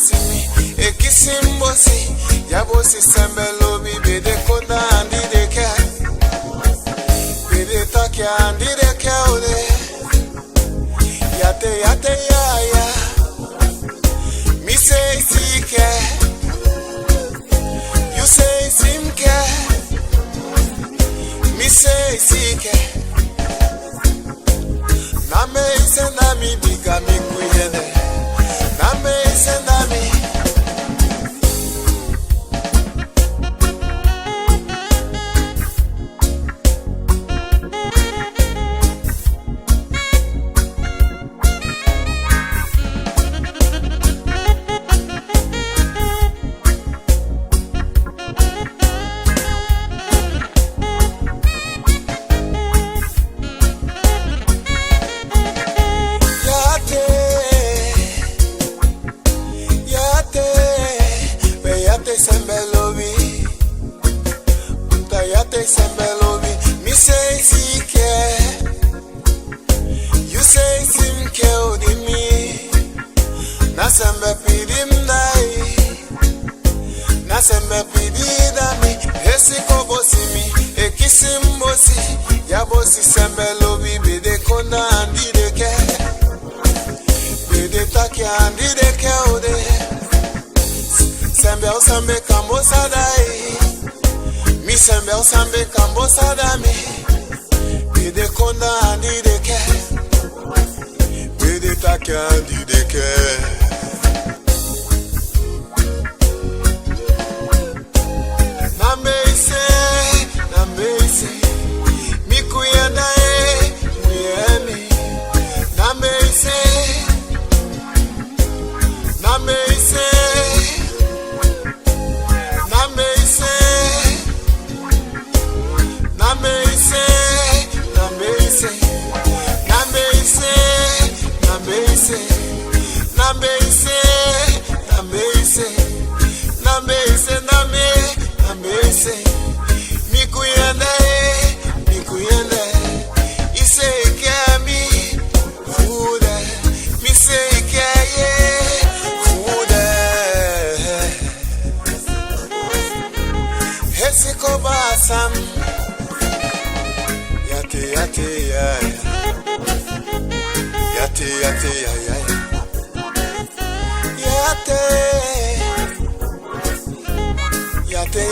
bosimi ekisimbosi yabosi sembelo bibede konda andideke bede takia andideke ode yate ya mi say sike you say simke mi say sike na me senda mi biga mi kuyene na me senda mi sembelobi untayate sembelobi mi say sike you say simke odimi na sembe pidim nai na sembe pididami esiko bosimi ekisimbosi yabosi sembelobi bede konda andideke bede takia andideke ode sembe osambe kambo sadai mi sembe osambe kambo sadami bide konda andideke bide takia andideke nambeise mi kuyanda muyemi nambeise mikuyende isekemi fude misekeye fude hesiko basam yate ya yate